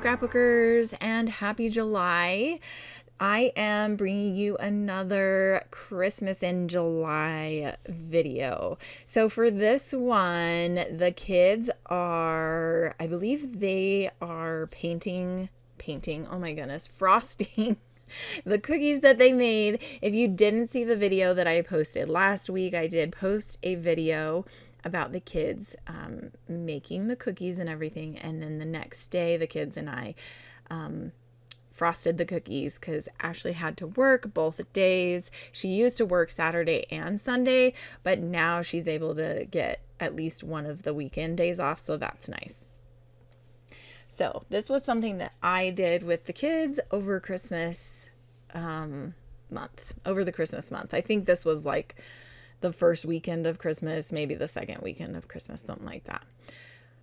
Scrapbookers, and happy July. I am bringing you another Christmas in July video. So for this one, the kids are, I believe they are painting, oh my goodness, frosting the cookies that they made. If you didn't see the video that I posted last week, I did post a video about the kids making the cookies and everything. And then the next day, the kids and I frosted the cookies because Ashley had to work both days. She used to work Saturday and Sunday, but now she's able to get at least one of the weekend days off. So that's nice. So this was something that I did with the kids over Christmas over the Christmas month. I think this was like the first weekend of Christmas, maybe the second weekend of Christmas, something like that.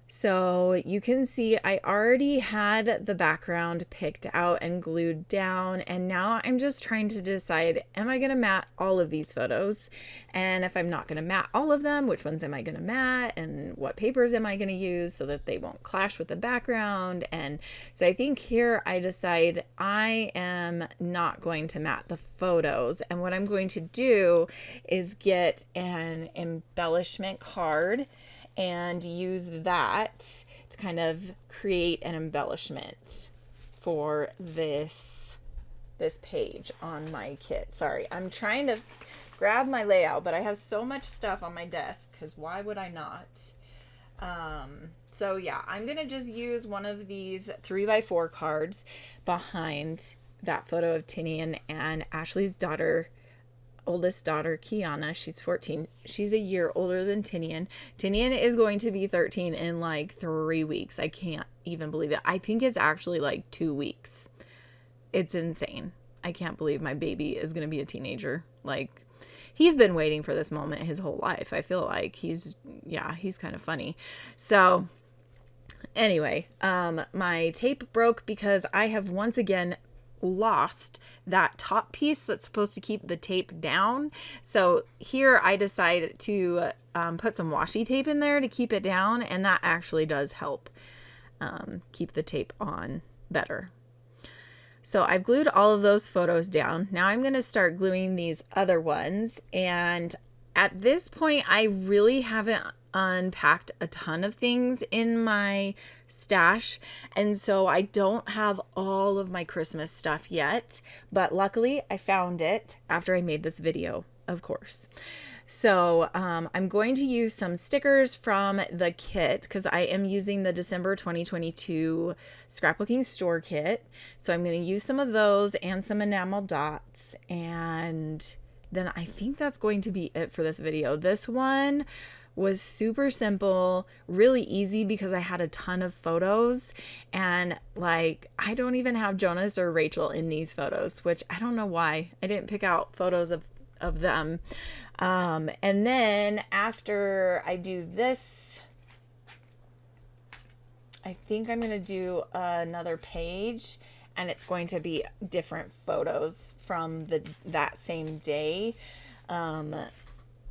So you can see I already had the background picked out and glued down, and now I'm just trying to decide, am I going to mat all of these photos? And if I'm not going to mat all of them, which ones am I going to mat, and what papers am I going to use so that they won't clash with the background? And so I think here I decide I am not going to mat the photos, and what I'm going to do is get an embellishment card and use that to kind of create an embellishment for this page on my kit. Sorry, I'm trying to grab my layout, but I have so much stuff on my desk because why would I not? So yeah, I'm gonna just use one of these 3x4 cards behind that photo of Tinian and Ashley's oldest daughter, Kiana. She's 14. She's a year older than Tinian. Tinian is going to be 13 in like 3 weeks. I can't even believe it. I think it's actually like 2 weeks. It's insane. I can't believe my baby is going to be a teenager. Like, he's been waiting for this moment his whole life. I feel like he's kind of funny. So anyway, my tape broke because I have once again lost that top piece that's supposed to keep the tape down. So here I decided to put some washi tape in there to keep it down, and that actually does help keep the tape on better. So I've glued all of those photos down. Now I'm going to start gluing these other ones, and at this point I really haven't unpacked a ton of things in my stash, and so I don't have all of my Christmas stuff yet, but luckily I found it after I made this video, of course. So I'm going to use some stickers from the kit because I am using the December 2022 scrapbooking store kit. So I'm going to use some of those and some enamel dots, and then I think that's going to be it for this video. This one was super simple, really easy because I had a ton of photos, and like I don't even have Jonas or Rachel in these photos, which I don't know why. I didn't pick out photos of them. And then after I do this, I think I'm going to do another page, and it's going to be different photos from that same day.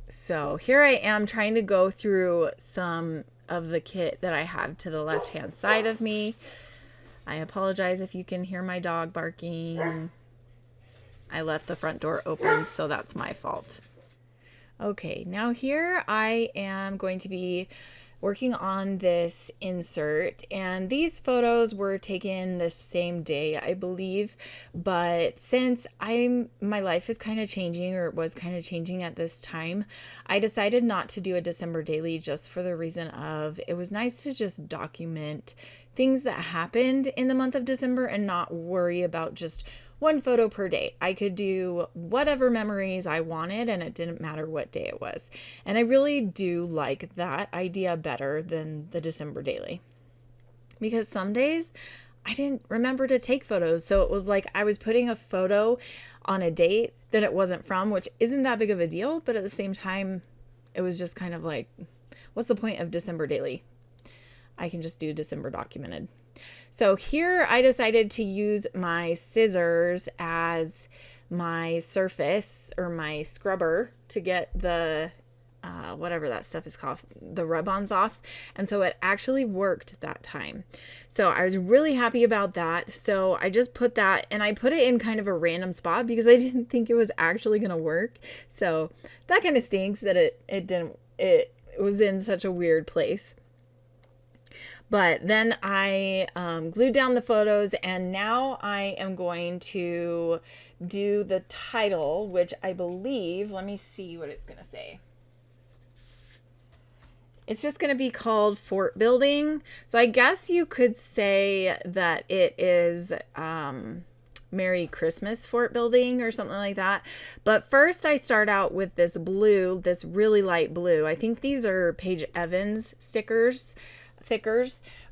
So here I am trying to go through some of the kit that I have to the left-hand side of me. I apologize if you can hear my dog barking. I left the front door open, so that's my fault. Okay, now here I am going to be working on this insert, and these photos were taken the same day, I believe, but since my life is kind of changing, or it was kind of changing at this time, I decided not to do a December daily just for the reason of it was nice to just document things that happened in the month of December and not worry about just one photo per day. I could do whatever memories I wanted, and it didn't matter what day it was. And I really do like that idea better than the December daily, because some days I didn't remember to take photos. So it was like I was putting a photo on a date that it wasn't from, which isn't that big of a deal. But at the same time, it was just kind of like, what's the point of December daily? I can just do December documented. So here I decided to use my scissors as my surface or my scrubber to get the whatever that stuff is called, the rub-ons off. And so it actually worked that time. So I was really happy about that. So I just put that, and I put it in kind of a random spot because I didn't think it was actually going to work. So that kind of stinks that it was in such a weird place. But then I glued down the photos, and now I am going to do the title, which I believe, let me see what it's going to say. It's just going to be called Fort Building. So I guess you could say that it is Merry Christmas Fort Building or something like that. But first I start out with this blue, this really light blue. I think these are Paige Evans stickers.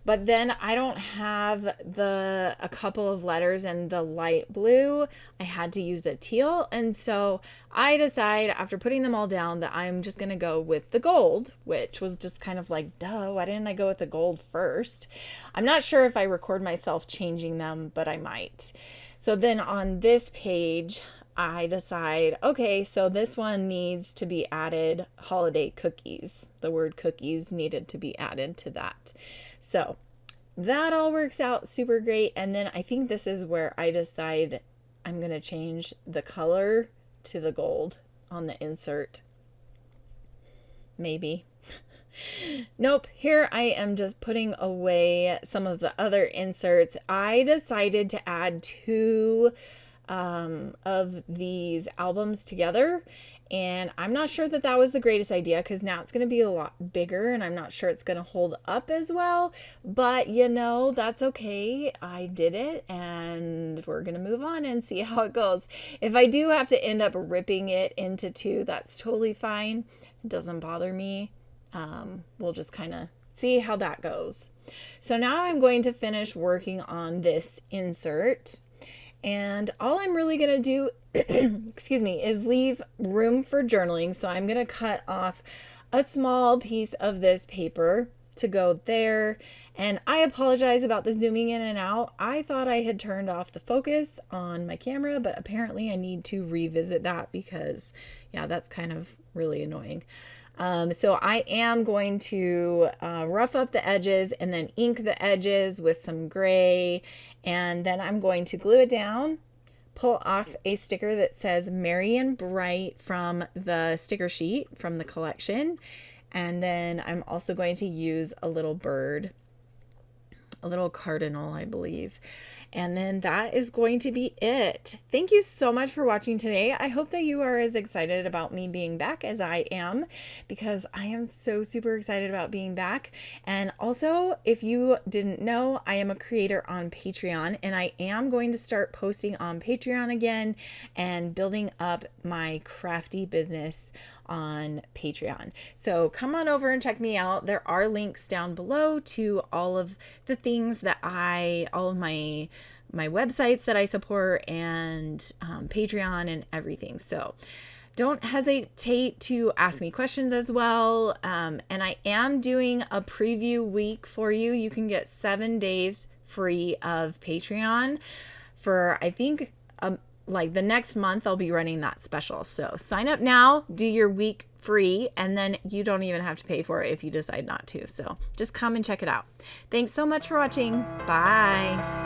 But then I don't have a couple of letters in the light blue. I had to use a teal. And so I decide after putting them all down that I'm just going to go with the gold, which was just kind of like, duh, why didn't I go with the gold first? I'm not sure if I record myself changing them, but I might. So then on this page, I decide, okay, so this one needs to be added holiday cookies. The word cookies needed to be added to that. So that all works out super great. And then I think this is where I decide I'm going to change the color to the gold on the insert. Maybe. Nope. Here I am just putting away some of the other inserts. I decided to add two of these albums together, and I'm not sure that was the greatest idea because now it's going to be a lot bigger and I'm not sure it's going to hold up as well, but that's okay. I did it, and we're going to move on and see how it goes. If I do have to end up ripping it into two, that's totally fine. It doesn't bother me. We'll just kind of see how that goes. So now I'm going to finish working on this insert. And all I'm really going to do, excuse me, is leave room for journaling. So I'm going to cut off a small piece of this paper to go there. And I apologize about the zooming in and out. I thought I had turned off the focus on my camera, but apparently I need to revisit that because, yeah, that's kind of really annoying. So I am going to rough up the edges and then ink the edges with some gray. And then I'm going to glue it down, pull off a sticker that says Merry and Bright from the sticker sheet from the collection. And then I'm also going to use a little bird, a little cardinal, I believe. And then that is going to be it. Thank you so much for watching today. I hope that you are as excited about me being back as I am, because I am so super excited about being back. And also, if you didn't know, I am a creator on Patreon, and I am going to start posting on Patreon again and building up my crafty business on Patreon. So come on over and check me out. There are links down below to all of the things that all of my websites that I support, and Patreon and everything. So don't hesitate to ask me questions as well. And I am doing a preview week for you. You can get 7 days free of Patreon for, I think, like the next month I'll be running that special. So sign up now, do your week free, and then you don't even have to pay for it if you decide not to. So just come and check it out. Thanks so much for watching. Bye.